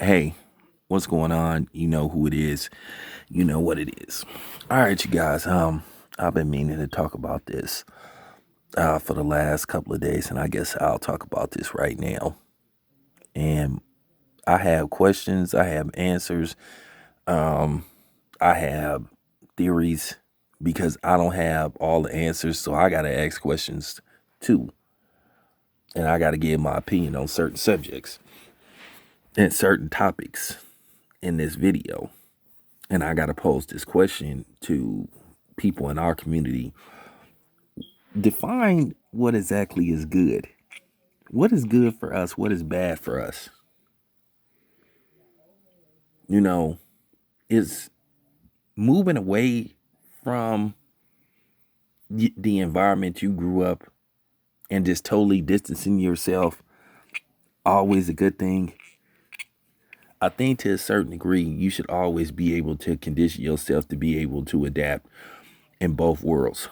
Hey, what's going on? You know who it is. You know what it is. All right, you guys. I've been meaning to talk about this for the last couple of days, and I guess I'll talk about this right now. And I have questions, I have answers, um, I have theories because I don't have all the answers, so I gotta ask questions too. And I gotta give my opinion on certain subjects and certain topics in this video. And I got to pose this question to people in our community. Define what exactly is good. What is good for us? What is bad for us? You know, is moving away from the environment you grew up and just totally distancing yourself always a good thing? I think to a certain degree, you should always be able to condition yourself to be able to adapt in both worlds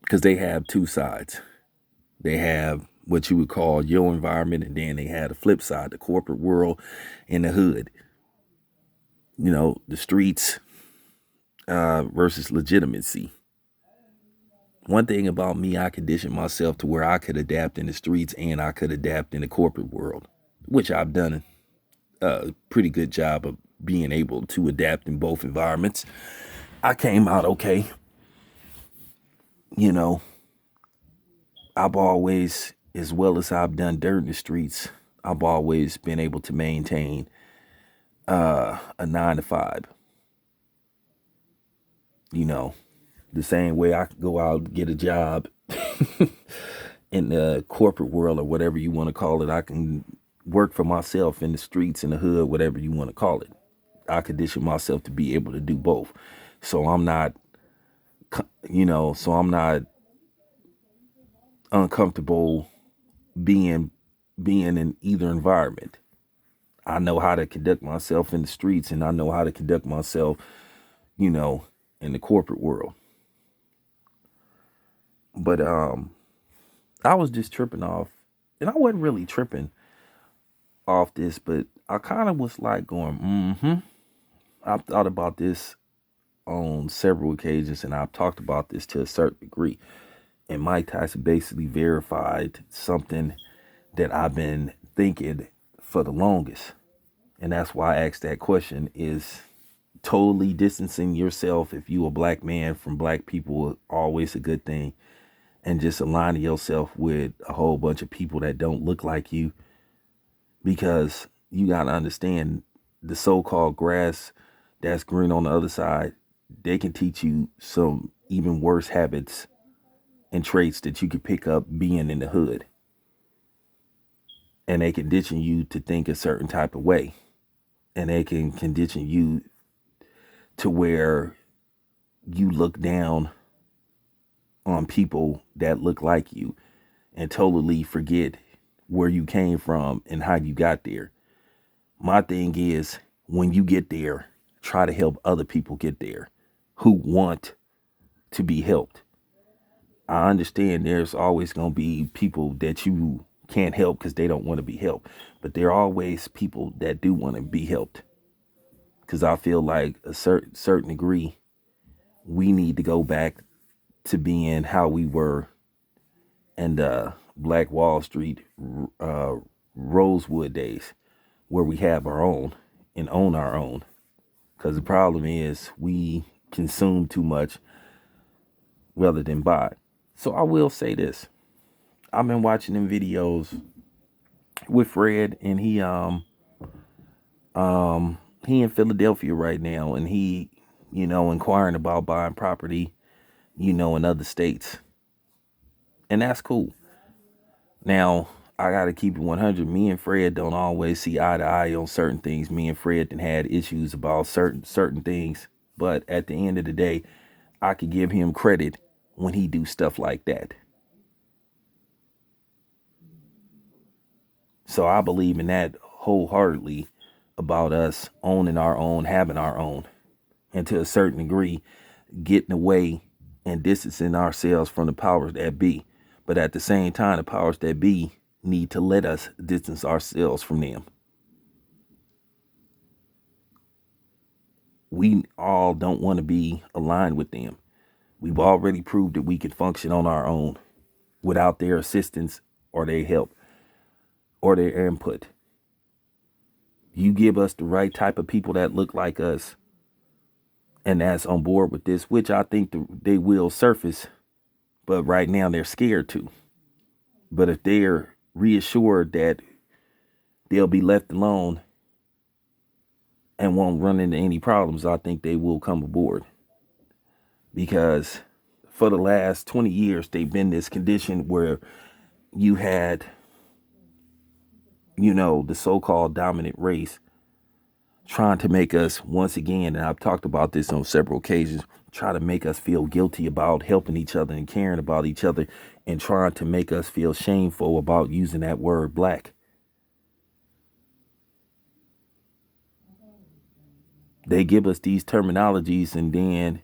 because they have two sides. They have what you would call your environment, and then they have the flip side, the corporate world and the hood. The streets versus legitimacy. One thing about me, I conditioned myself to where I could adapt in the streets and I could adapt in the corporate world, which I've done a pretty good job of being able to adapt in both environments. I came out okay. You know, I've always, as well as I've done dirt in the streets, I've always been able to maintain a 9 to 5. You know, the same way I could go out and get a job in the corporate world or whatever you want to call it. I can work for myself in the streets, in the hood, whatever you want to call it. I condition myself to be able to do both. So I'm not, so I'm not uncomfortable being in either environment. I know how to conduct myself in the streets and I know how to conduct myself, you know, in the corporate world. But I was just tripping off, and I wasn't really tripping off this, but I kind of was like going, I've thought about this on several occasions, and I've talked about this to a certain degree. And Mike Tyson basically verified something that I've been thinking for the longest. And that's why I asked that question: is totally distancing yourself, if you a black man, from black people always a good thing? And just aligning yourself with a whole bunch of people that don't look like you, because you got to understand, the so-called grass that's green on the other side, they can teach you some even worse habits and traits that you could pick up being in the hood, and they condition you to think a certain type of way, and they can condition you to where you look down on people that look like you and totally forget where you came from and how you got there. My thing is, when you get there, try to help other people get there who want to be helped. I understand there's always going to be people that you can't help because they don't want to be helped, but there are always people that do want to be helped. Because I feel like a certain degree, we need to go back to being how we were in the Black Wall Street, uh, Rosewood days, where we have our own and own our own. Because the problem is we consume too much rather than buy. So I will say this: I've been watching them videos with Fred, and he in Philadelphia right now, and he, inquiring about buying property, in other states, and that's cool. Now, I gotta keep it 100. Me and Fred don't always see eye to eye on certain things. Me and Fred done had issues about certain things, but at the end of the day, I could give him credit when he do stuff like that. So I believe in that wholeheartedly, about us owning our own, having our own, and to a certain degree, getting away and distancing ourselves from the powers that be. But at the same time, the powers that be need to let us distance ourselves from them. we all don't want to be aligned with them. We've already proved that we can function on our own without their assistance or their help or their input. You give us the right type of people that look like us and that's on board with this, which I think they will surface, but right now they're scared to. But if they're reassured that they'll be left alone and won't run into any problems, I think they will come aboard. Because for the last 20 years, they've been this condition where you had, the so-called dominant race trying to make us, once again, and I've talked about this on several occasions, try to make us feel guilty about helping each other and caring about each other, and trying to make us feel shameful about using that word black. They give us these terminologies, and then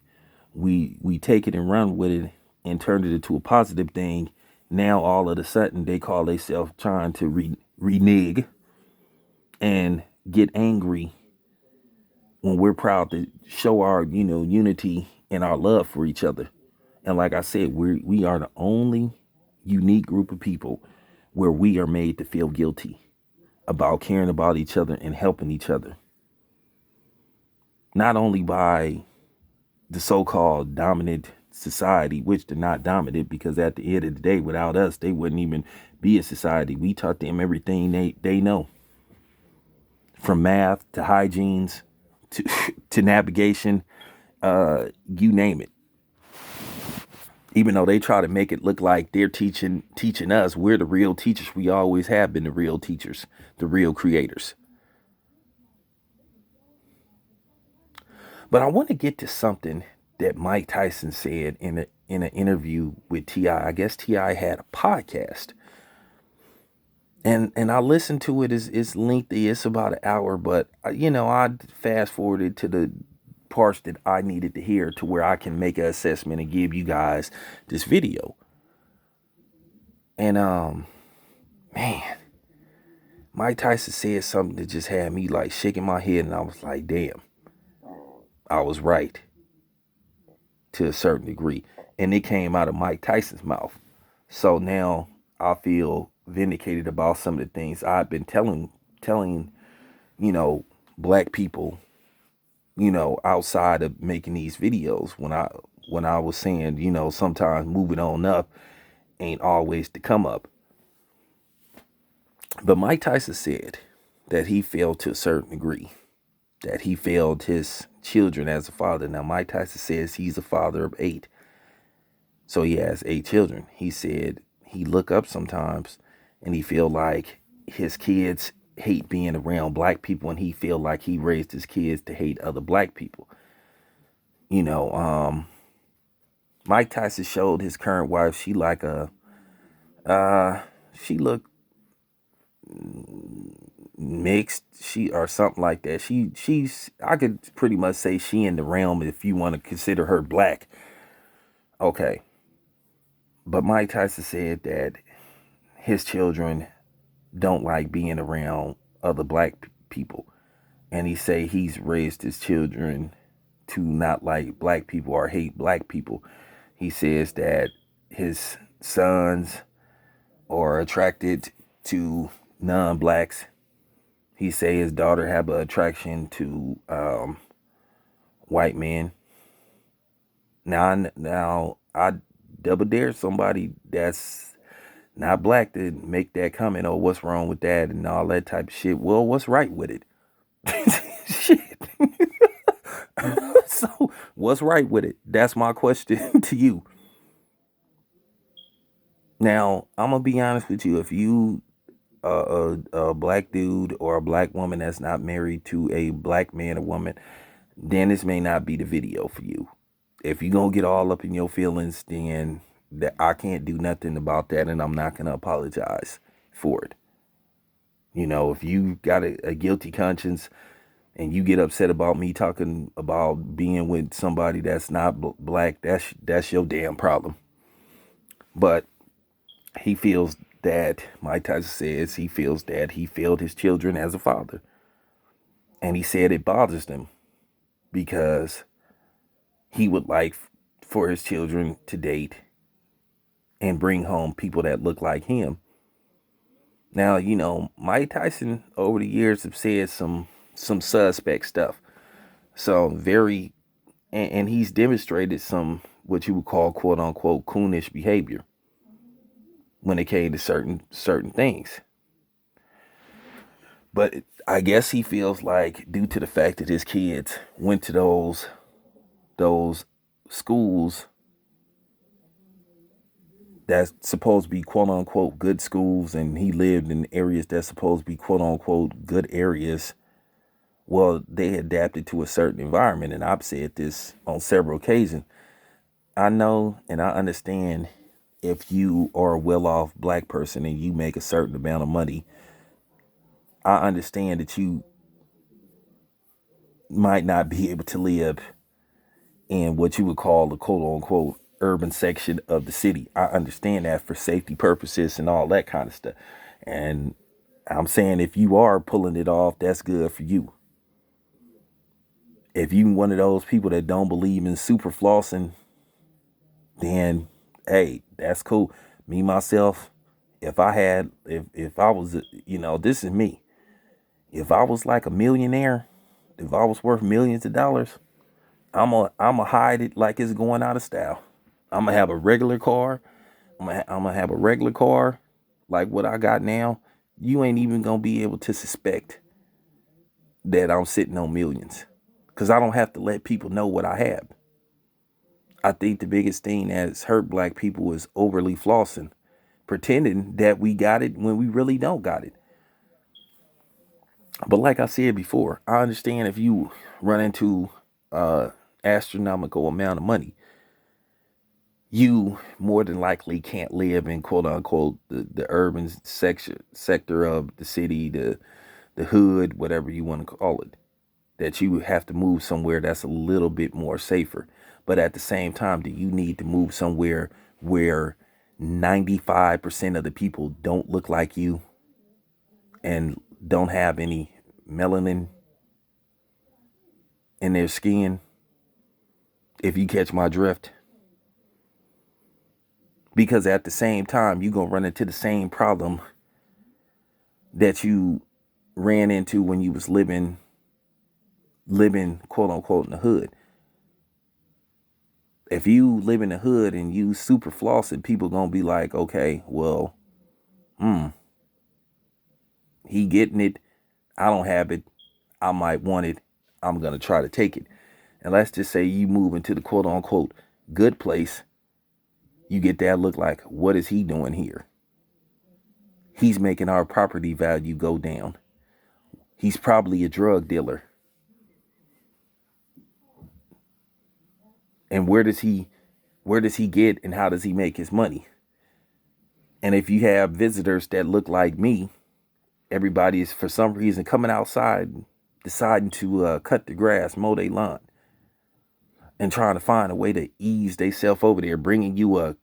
we take it and run with it and turn it into a positive thing. Now all of a sudden they call themselves trying to renege and get angry when we're proud to show our, unity and our love for each other. And like I said, we are the only unique group of people where we are made to feel guilty about caring about each other and helping each other. Not only by the so-called dominant society, which they're not dominant, because at the end of the day, without us, they wouldn't even be a society. We taught them everything they know, from math to hygienes to to navigation, you name it. Even though they try to make it look like they're teaching us, we're the real teachers. We always have been the real teachers, the real creators. But I want to get to something that Mike Tyson said in an interview with T.I. I guess T.I. had a podcast. And I listened to it. It's lengthy. It's about an hour, but I fast forwarded to the parts that I needed to hear to where I can make an assessment and give you guys this video. And man, Mike Tyson said something that just had me like shaking my head, and I was like, damn, I was right to a certain degree. And it came out of Mike Tyson's mouth. So now I feel vindicated about some of the things I've been telling, black people, outside of making these videos, when I was saying, sometimes moving on up ain't always to come up. But Mike Tyson said that he failed to a certain degree, that he failed his children as a father. Now, Mike Tyson says he's a father of 8. So he has 8 children. He said he look up sometimes and he feel like his kids hate being around black people, and he feel like he raised his kids to hate other black people. Mike Tyson showed his current wife, she like she looked mixed, she or something like that. She's I could pretty much say she in the realm if you want to consider her black. Okay. But Mike Tyson said that his children don't like being around other black people. And he say he's raised his children to not like black people or hate black people. He says that his sons are attracted to non-blacks. He say his daughter have an attraction to white men. Now I double dare somebody that's not black to make that comment, oh, what's wrong with that and all that type of shit. Well, what's right with it? Shit. So what's right with it? That's my question to you. Now, I'm gonna be honest with you. If you a black dude or a black woman that's not married to a black man or woman, then this may not be the video for you. If you're gonna get all up in your feelings, then that I can't do nothing about that, and I'm not gonna apologize for it. If you got a guilty conscience and you get upset about me talking about being with somebody that's not black, that's your damn problem. But he feels that, Mike Tyson says he feels that he failed his children as a father. And he said it bothers them. because he would like for his children to date and bring home people that look like him. Now, Mike Tyson over the years have said some suspect stuff. So very, and he's demonstrated some what you would call quote unquote coonish behavior when it came to certain things. But I guess he feels like due to the fact that his kids went to those schools that's supposed to be quote unquote good schools, and he lived in areas that's supposed to be quote unquote good areas. Well, they adapted to a certain environment, and I've said this on several occasions. I know and I understand if you are a well-off black person and you make a certain amount of money, I understand that you might not be able to live in what you would call the quote unquote urban section of the city. I understand that for safety purposes and all that kind of stuff. And I'm saying if you are pulling it off, that's good for you. If you one of those people that don't believe in super flossing, then hey, that's cool. Me myself, if I was, this is me. If I was like a millionaire, if I was worth millions of dollars, I'm gonna hide it like it's going out of style. I'm gonna have a regular car. I'm gonna have a regular car like what I got now. You ain't even gonna be able to suspect that I'm sitting on millions, because I don't have to let people know what I have. I think the biggest thing that's hurt black people is overly flossing, pretending that we got it when we really don't got it. But like I said before, I understand if you run into astronomical amount of money, you more than likely can't live in quote unquote the urban sector of the city, the hood, whatever you want to call it. That you have to move somewhere that's a little bit more safer. But at the same time, do you need to move somewhere where 95% of the people don't look like you and don't have any melanin in their skin? If you catch my drift. Because at the same time, you're going to run into the same problem that you ran into when you was living quote unquote in the hood. If you live in the hood and you super flossing, people gonna be like, okay, well, he getting it. I don't have it. I might want it. I'm gonna try to take it. And let's just say you move into the quote unquote good place, you get that look like, what is he doing here? He's making our property value go down. He's probably a drug dealer. And where does he get and how does he make his money? And if you have visitors that look like me, everybody is for some reason coming outside, deciding to cut the grass, mow their lawn, and trying to find a way to ease themselves over there, bringing you a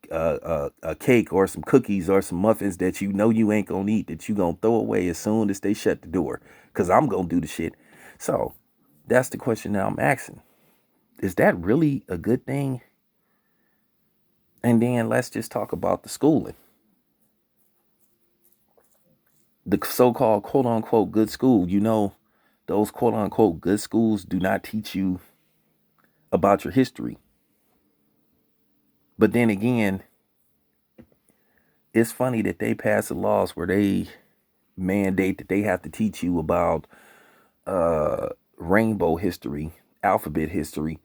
cake or some cookies or some muffins that you know you ain't gonna eat, that you gonna throw away as soon as they shut the door, because I'm gonna do the shit. So that's the question that I'm asking. Is that really a good thing? And then let's just talk about the schooling. The so-called quote unquote good school, those quote unquote good schools do not teach you about your history. But then again, it's funny that they pass the laws where they mandate that they have to teach you about rainbow history, alphabet history.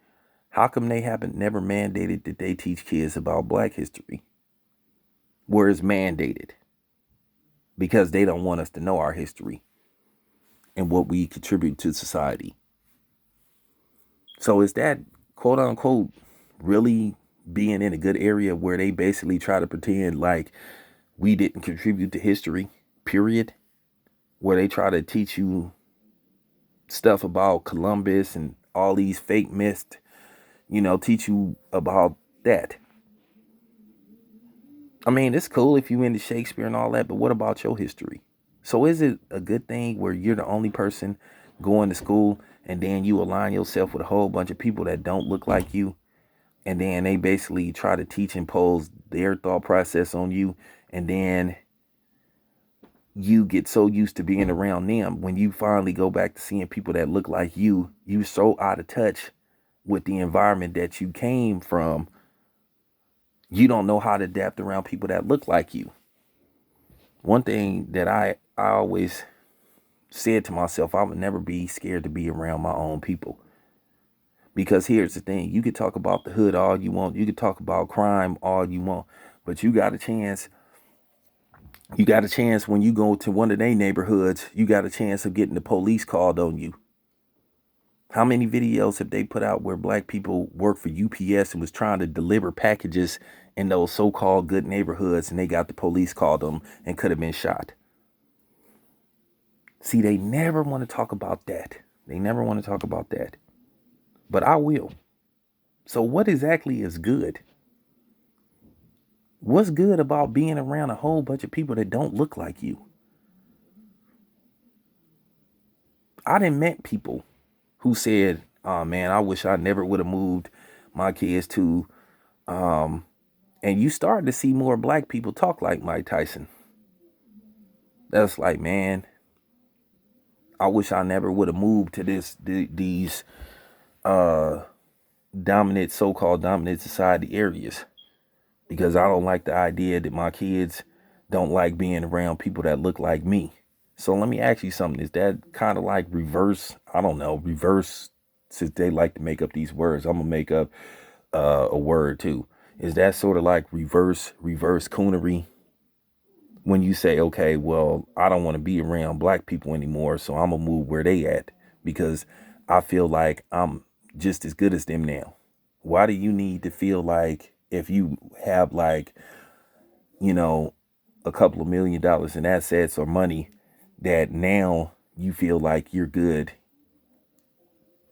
How come they haven't never mandated that they teach kids about black history? Where it's mandated? Because they don't want us to know our history and what we contribute to society. So is that quote unquote really being in a good area where they basically try to pretend like we didn't contribute to history, period? Where they try to teach you stuff about Columbus and all these fake myths, teach you about that. I mean, it's cool if you into Shakespeare and all that, but what about your history? So is it a good thing where you're the only person going to school and then you align yourself with a whole bunch of people that don't look like you, and then they basically try to teach and impose their thought process on you, and then you get so used to being around them, when you finally go back to seeing people that look like you so out of touch with the environment that you came from, you don't know how to adapt around people that look like you. One thing that I always said to myself, I would never be scared to be around my own people. Because here's the thing, you could talk about the hood all you want, you could talk about crime all you want, but you got a chance when you go to one of their neighborhoods, you got a chance of getting the police called on you. How many videos have they put out where black people work for UPS and was trying to deliver packages in those so-called good neighborhoods, and they got the police called them and could have been shot? See, they never want to talk about that. They never want to talk about that. But I will. So what exactly is good? What's good about being around a whole bunch of people that don't look like you? I done met people who said, oh man, I wish I never would have moved my kids to, and you start to see more black people talk like Mike Tyson. That's like, man, I wish I never would have moved to these dominant, so-called dominant society areas, because I don't like the idea that my kids don't like being around people that look like me. So let me ask you something. Is that kind of like reverse? I don't know. Reverse, since they like to make up these words, I'm going to make up a word too. Is that sort of like reverse coonery? When you say, okay, well, I don't want to be around black people anymore, so I'm going to move where they at because I feel like I'm just as good as them now. Why do you need to feel like if you have like, you know, a couple of $1 million in assets or money, that now you feel like you're good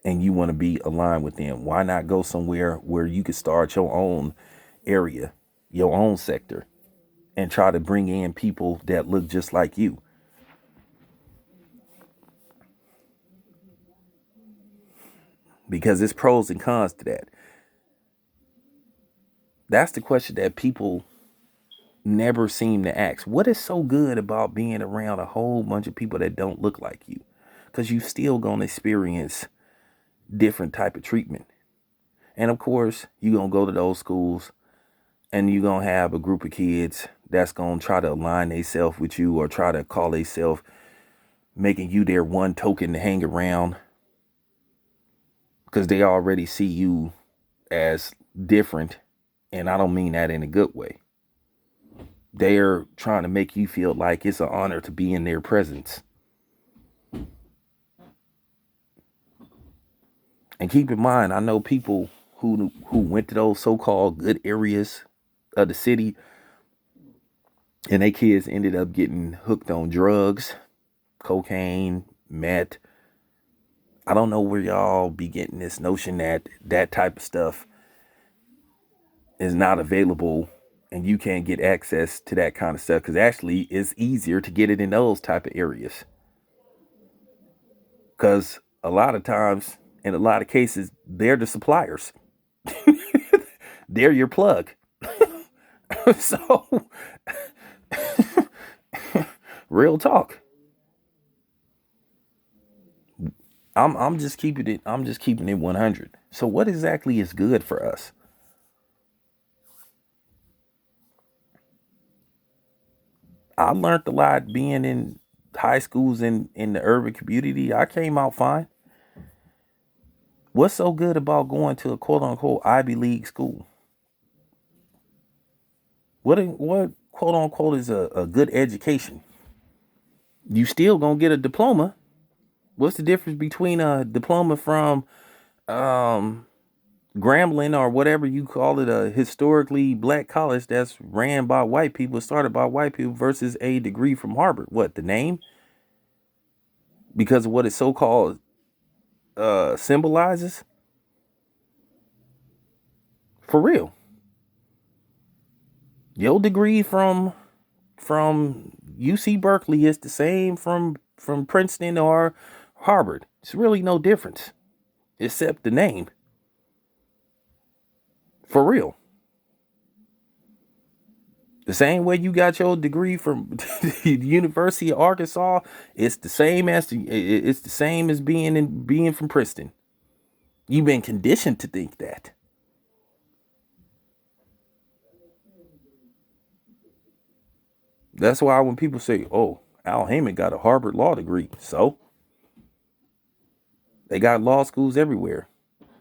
and you want to be aligned with them? Why not go somewhere where you could start your own area, your own sector, and try to bring in people that look just like you? Because there's pros and cons to that. That's the question that people never seem to ask. What is so good about being around a whole bunch of people that don't look like you? Because you still gonna experience different type of treatment. And of course, you're gonna go to those schools and you're gonna have a group of kids that's gonna try to align themselves with you or try to call themselves making you their one token to hang around, because they already see you as different. And I don't mean that in a good way. They're trying to make you feel like it's an honor to be in their presence. And keep in mind, I know people who went to those so-called good areas of the city, and their kids ended up getting hooked on drugs, cocaine, meth. I don't know where y'all be getting this notion that that type of stuff is not available and you can't get access to that kind of stuff, because actually it's easier to get it in those type of areas. Because a lot of times, in a lot of cases, they're the suppliers. They're your plug. So, real talk. I'm just keeping it. I'm just keeping it 100. So, what exactly is good for us? I learned a lot being in high schools in the urban community. I came out fine. What's so good about going to a quote unquote Ivy League school? What quote unquote is a good education? You still gonna get a diploma. What's the difference between a diploma from um, Grambling or whatever you call it, a historically black college that's ran by white people, started by white people, versus a degree from Harvard? What, the name? Because of what it so called symbolizes? For real. Your degree from UC Berkeley is the same from Princeton or Harvard. It's really no difference except the name. For real. The same way you got your degree from the University of Arkansas, it's the same as being from Princeton. You've been conditioned to think that. That's why when people say, "Oh, Al Heyman got a Harvard law degree," so they got law schools everywhere.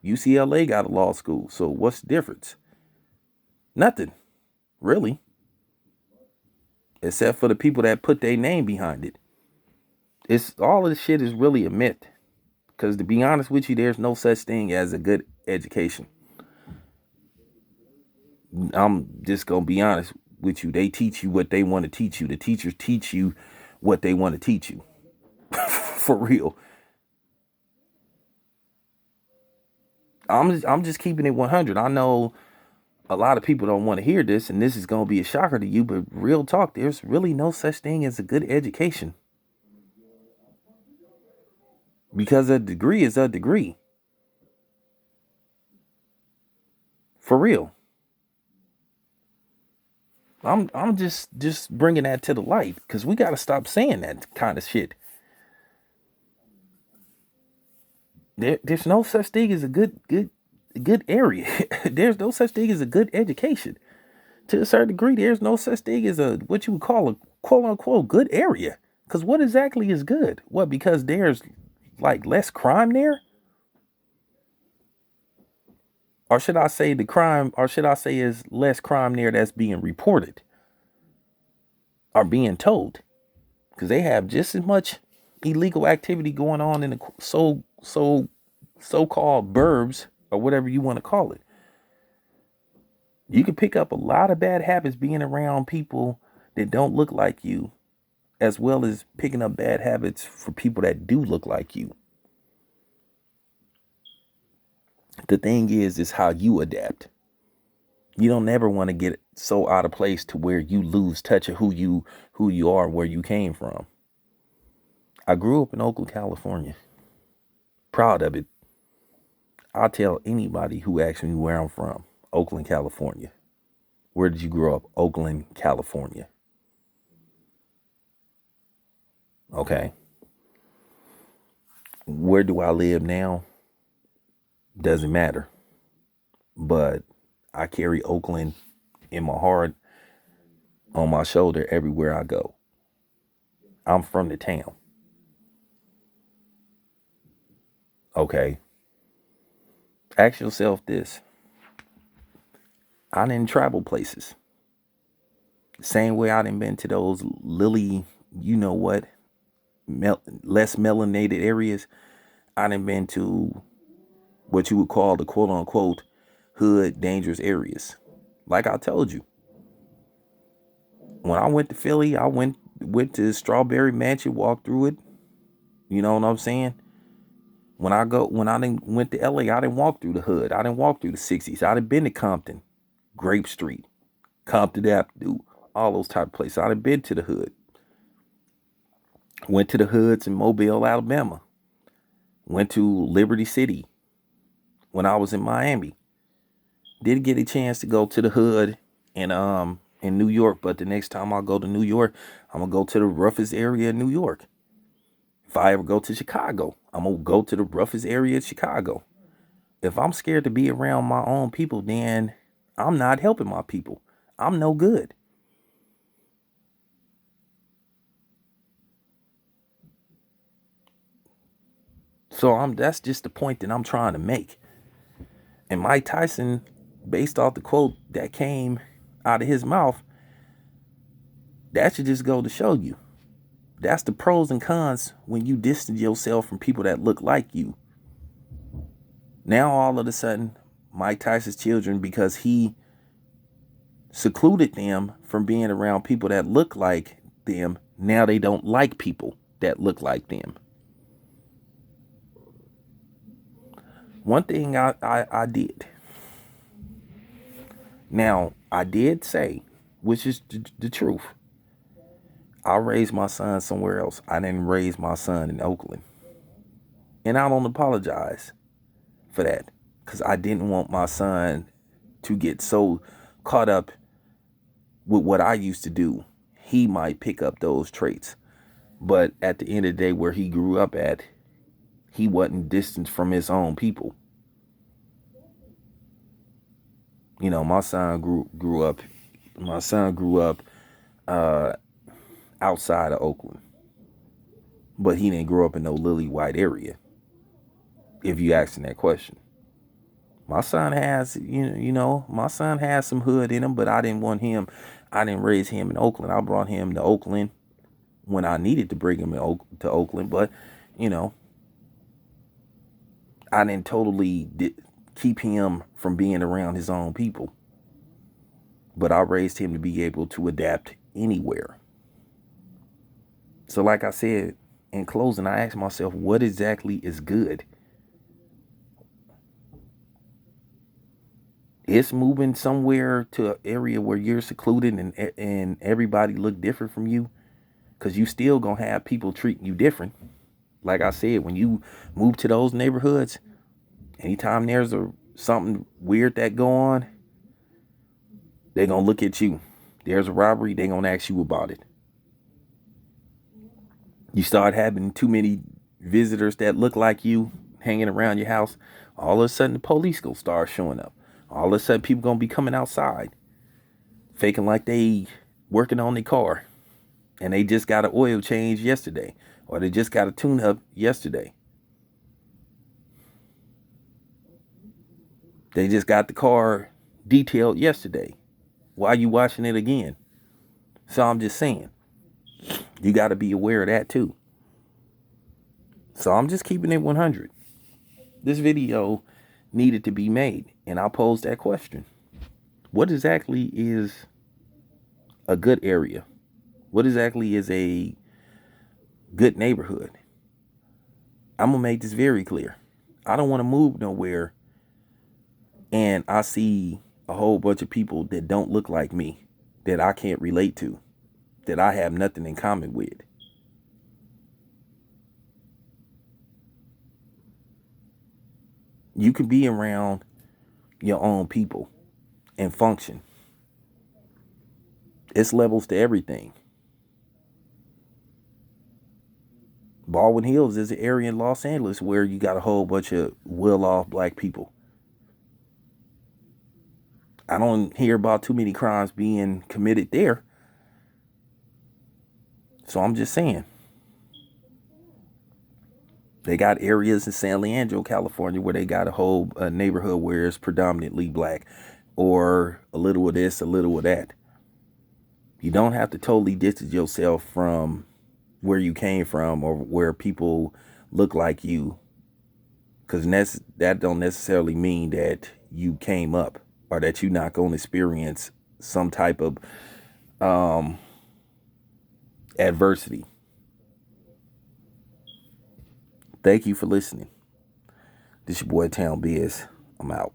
UCLA got a law school, so what's the difference? Nothing, really, except for the people that put their name behind it. It's all of this shit is really a myth. Because to be honest with you, there's no such thing as a good education. I'm just gonna be honest with you. They teach you what they want to teach you. The teachers teach you what they want to teach you. For real. I'm just keeping it 100. I know a lot of people don't want to hear this, and this is gonna be a shocker to you, but real talk, there's really no such thing as a good education. Because a degree is a degree. For real. I'm just bringing that to the light because we got to stop saying that kind of shit. There's no such thing as a good area. There's no such thing as a good education. To a certain degree, there's no such thing as a what you would call a quote unquote good area. Because what exactly is good? What, because there's like less crime there? Or should I say the crime, or should I say is less crime there that's being reported or being told? Because they have just as much illegal activity going on in the so-called burbs or whatever you want to call it. You can pick up a lot of bad habits being around people that don't look like you, as well as picking up bad habits for people that do look like you. The thing is how you adapt. You don't ever want to get so out of place to where you lose touch of who you are, where you came from. I grew up in Oakland, California. Proud of it. I'll tell anybody who asks me where I'm from. Oakland, California. Where did you grow up? Oakland, California. Okay. Where do I live now? Doesn't matter. But I carry Oakland in my heart, on my shoulder, everywhere I go. I'm from the town. Okay. Ask yourself this. I didn't travel places. Same way I didn't been to those lily, you know what, less melanated areas. I didn't been to what you would call the quote unquote hood dangerous areas. Like I told you, when I went to Philly, I went to Strawberry Mansion, walked through it. You know what I'm saying? When I didn't went to LA, I didn't walk through the hood. I didn't walk through the 60s. I done been to Compton, Grape Street, Compton Avenue, all those type of places. I done been to the hood. Went to the hoods in Mobile, Alabama. Went to Liberty City when I was in Miami. Did get a chance to go to the hood in New York, but the next time I go to New York, I'm gonna go to the roughest area in New York. If I ever go to Chicago, I'm gonna go to the roughest area of Chicago. If I'm scared to be around my own people, then I'm not helping my people. I'm no good. So that's just the point that I'm trying to make. And Mike Tyson, based off the quote that came out of his mouth, that should just go to show you. That's the pros and cons when you distance yourself from people that look like you. Now all of a sudden, Mike Tyson's children, because he secluded them from being around people that look like them, now they don't like people that look like them. One thing I did. Now, I did say, which is the truth, I raised my son somewhere else. I didn't raise my son in Oakland. And I don't apologize for that, because I didn't want my son to get so caught up with what I used to do. He might pick up those traits. But at the end of the day, where he grew up at, he wasn't distant from his own people. You know, my son grew up. My son grew up uh, outside of Oakland, but he didn't grow up in no lily white area. If you asking that question, my son has, my son has some hood in him, but I didn't want him. I didn't raise him in Oakland. I brought him to Oakland when I needed to bring him to Oakland, but you know, I didn't totally keep him from being around his own people. But I raised him to be able to adapt anywhere. So like I said, in closing, I asked myself, what exactly is good? It's moving somewhere to an area where you're secluded and everybody look different from you, because you still gonna have people treating you different. Like I said, when you move to those neighborhoods, anytime there's something weird that go on, they're gonna look at you. There's a robbery, they're gonna ask you about it. You start having too many visitors that look like you hanging around your house, all of a sudden the police gonna start showing up. All of a sudden people gonna be coming outside faking like they working on their car and they just got an oil change yesterday, or they just got a tune up yesterday. They just got the car detailed yesterday. Why are you watching it again? So I'm just saying, you got to be aware of that too. So I'm just keeping it 100. This video needed to be made, and I posed that question. What exactly is a good area? What exactly is a good neighborhood? I'm going to make this very clear. I don't want to move nowhere and I see a whole bunch of people that don't look like me, that I can't relate to, that I have nothing in common with. You can be around your own people and function. It's levels to everything. Baldwin Hills is an area in Los Angeles where you got a whole bunch of well-off black people. I don't hear about too many crimes being committed there. So I'm just saying. They got areas in San Leandro, California, where they got a whole neighborhood where it's predominantly black, or a little of this, a little of that. You don't have to totally distance yourself from where you came from or where people look like you, because that don't necessarily mean that you came up or that you're not going to experience some type of adversity. Thank you for listening. This your boy Town Biz. I'm out.